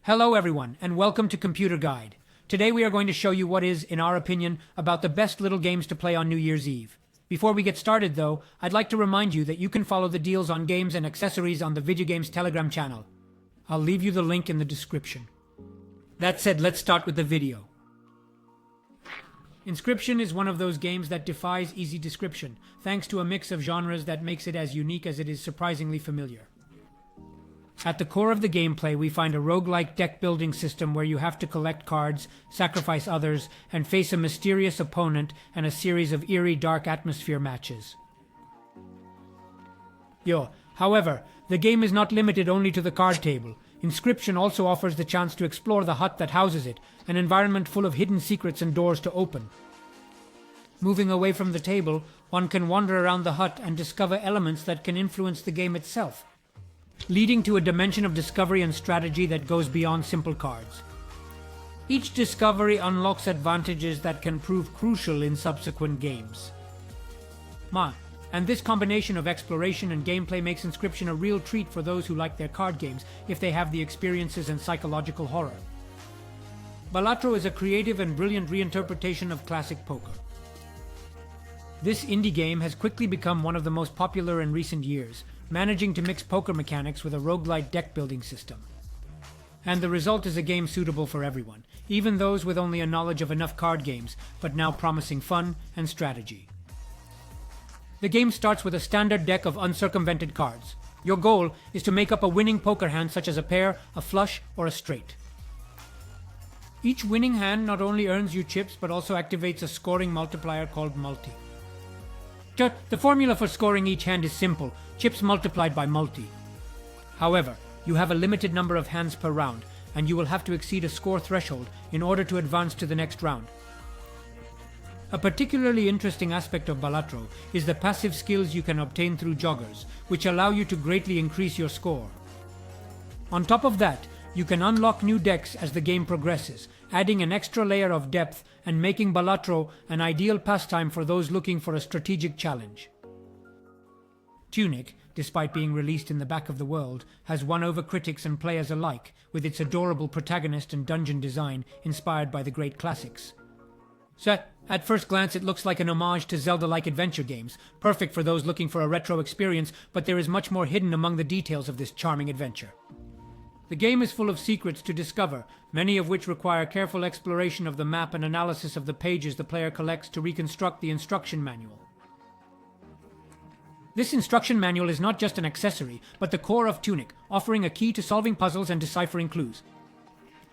Hello everyone, and welcome to Computer Guide. Today we are going to show you what is, in our opinion, about the best little games to play on New Year's Eve. Before we get started though, I'd like to remind you that you can follow the deals on games and accessories on the Video Games Telegram channel. I'll leave you the link in the description. That said, let's start with the video. Inscription is one of those games that defies easy description, thanks to a mix of genres that makes it as unique as it is surprisingly familiar. At the core of the gameplay, we find a roguelike deck-building system where you have to collect cards, sacrifice others, and face a mysterious opponent and a series of eerie dark atmosphere matches. However, the game is not limited only to the card table. Inscription also offers the chance to explore the hut that houses it, an environment full of hidden secrets and doors to open. Moving away from the table, one can wander around the hut and discover elements that can influence the game itself, leading to a dimension of discovery and strategy that goes beyond simple cards. Each discovery unlocks advantages that can prove crucial in subsequent games. And this combination of exploration and gameplay makes Inscription a real treat for those who like their card games if they have the experiences and psychological horror. Balatro is a creative and brilliant reinterpretation of classic poker. This indie game has quickly become one of the most popular in recent years, managing to mix poker mechanics with a roguelike deck-building system. And the result is a game suitable for everyone, even those with only a knowledge of enough card games, but now promising fun and strategy. The game starts with a standard deck of uncircumvented cards. Your goal is to make up a winning poker hand such as a pair, a flush, or a straight. Each winning hand not only earns you chips but also activates a scoring multiplier called multi. The formula for scoring each hand is simple, chips multiplied by multi. However, you have a limited number of hands per round, and you will have to exceed a score threshold in order to advance to the next round. A particularly interesting aspect of Balatro is the passive skills you can obtain through joggers, which allow you to greatly increase your score. On top of that, you can unlock new decks as the game progresses, adding an extra layer of depth and making Balatro an ideal pastime for those looking for a strategic challenge. Tunic, despite being released in the back of the world, has won over critics and players alike with its adorable protagonist and dungeon design inspired by the great classics. So, at first glance it looks like an homage to Zelda-like adventure games, perfect for those looking for a retro experience, but there is much more hidden among the details of this charming adventure. The game is full of secrets to discover, many of which require careful exploration of the map and analysis of the pages the player collects to reconstruct the instruction manual. This instruction manual is not just an accessory, but the core of Tunic, offering a key to solving puzzles and deciphering clues.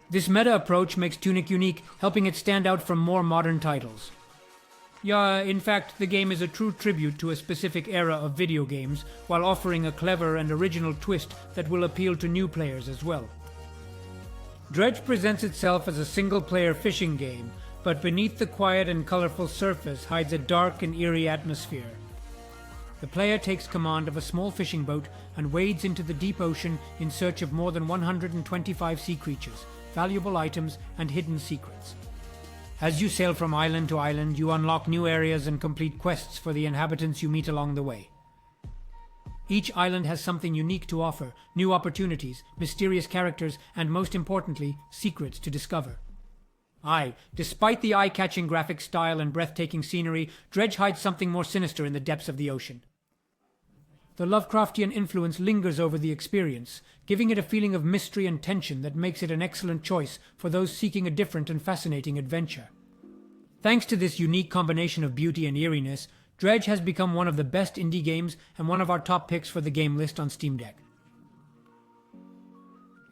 This meta approach makes Tunic unique, helping it stand out from more modern titles. In fact, the game is a true tribute to a specific era of video games, while offering a clever and original twist that will appeal to new players as well. Dredge presents itself as a single-player fishing game, but beneath the quiet and colorful surface hides a dark and eerie atmosphere. The player takes command of a small fishing boat and wades into the deep ocean in search of more than 125 sea creatures, valuable items, and hidden secrets. As you sail from island to island, you unlock new areas and complete quests for the inhabitants you meet along the way. Each island has something unique to offer, new opportunities, mysterious characters, and most importantly, secrets to discover. Despite the eye-catching graphic style and breathtaking scenery, Dredge hides something more sinister in the depths of the ocean. The Lovecraftian influence lingers over the experience, giving it a feeling of mystery and tension that makes it an excellent choice for those seeking a different and fascinating adventure. Thanks to this unique combination of beauty and eeriness, Dredge has become one of the best indie games and one of our top picks for the game list on Steam Deck.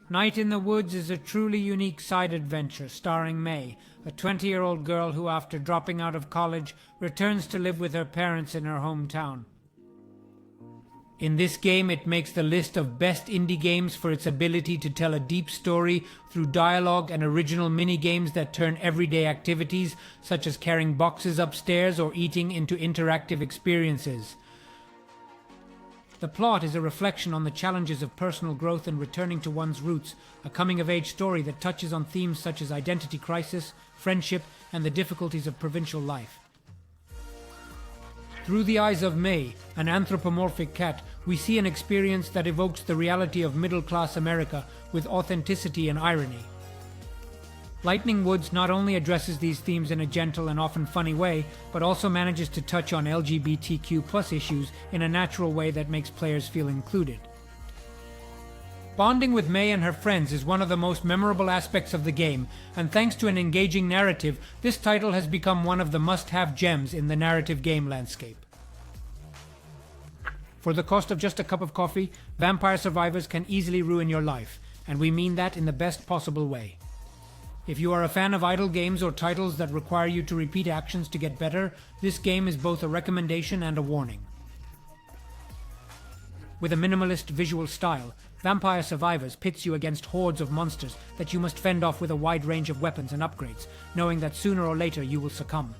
Night in the Woods is a truly unique side adventure starring May, a 20-year-old girl who, after dropping out of college, returns to live with her parents in her hometown. In this game, it makes the list of best indie games for its ability to tell a deep story through dialogue and original mini-games that turn everyday activities, such as carrying boxes upstairs or eating, into interactive experiences. The plot is a reflection on the challenges of personal growth and returning to one's roots, a coming-of-age story that touches on themes such as identity crisis, friendship, and the difficulties of provincial life. Through the eyes of May, an anthropomorphic cat we see an experience that evokes the reality of middle-class America with authenticity and irony. Lightning Woods not only addresses these themes in a gentle and often funny way, but also manages to touch on LGBTQ+ issues in a natural way that makes players feel included. Bonding with May and her friends is one of the most memorable aspects of the game, and thanks to an engaging narrative, this title has become one of the must-have gems in the narrative game landscape. For the cost of just a cup of coffee, Vampire Survivors can easily ruin your life, and we mean that in the best possible way. If you are a fan of idle games or titles that require you to repeat actions to get better, this game is both a recommendation and a warning. With a minimalist visual style, Vampire Survivors pits you against hordes of monsters that you must fend off with a wide range of weapons and upgrades, knowing that sooner or later you will succumb.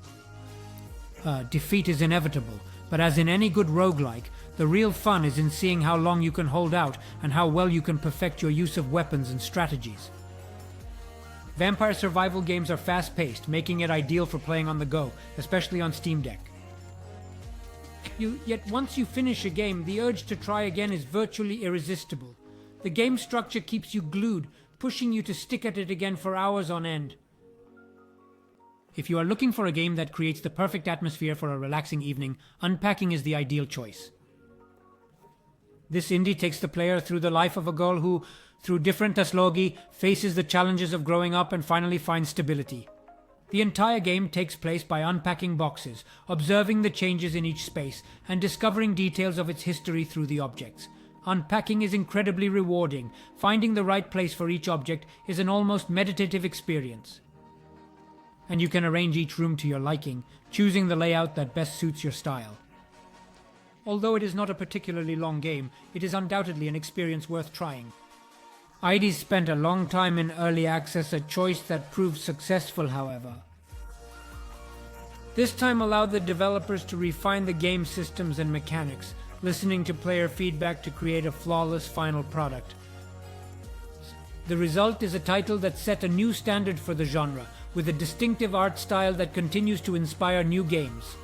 Defeat is inevitable, but as in any good roguelike, the real fun is in seeing how long you can hold out and how well you can perfect your use of weapons and strategies. Vampire survival games are fast-paced, making it ideal for playing on the go, especially on Steam Deck. Yet once you finish a game, the urge to try again is virtually irresistible. The game structure keeps you glued, pushing you to stick at it again for hours on end. If you are looking for a game that creates the perfect atmosphere for a relaxing evening, Unpacking is the ideal choice. This indie takes the player through the life of a girl who, through different taslogi, faces the challenges of growing up and finally finds stability. The entire game takes place by unpacking boxes, observing the changes in each space, and discovering details of its history through the objects. Unpacking is incredibly rewarding. Finding the right place for each object is an almost meditative experience. And you can arrange each room to your liking, choosing the layout that best suits your style. Although it is not a particularly long game, it is undoubtedly an experience worth trying. IDs spent a long time in early access, a choice that proved successful, however. This time allowed the developers to refine the game systems and mechanics, listening to player feedback to create a flawless final product. The result is a title that set a new standard for the genre, with a distinctive art style that continues to inspire new games.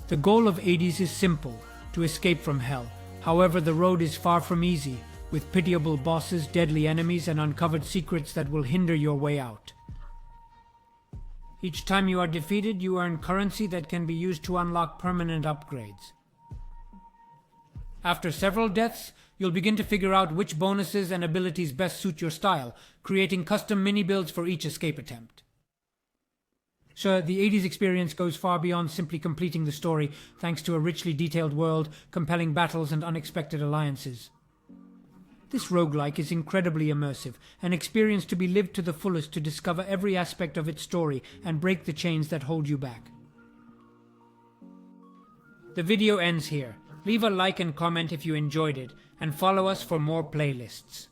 The goal of Hades is simple, to escape from hell. However, the road is far from easy, with pitiable bosses, deadly enemies, and uncovered secrets that will hinder your way out. Each time you are defeated, you earn currency that can be used to unlock permanent upgrades. After several deaths, you'll begin to figure out which bonuses and abilities best suit your style, creating custom mini-builds for each escape attempt. Sure, the 80s experience goes far beyond simply completing the story, thanks to a richly detailed world, compelling battles, and unexpected alliances. This roguelike is incredibly immersive, an experience to be lived to the fullest to discover every aspect of its story and break the chains that hold you back. The video ends here. Leave a like and comment if you enjoyed it, and follow us for more playlists.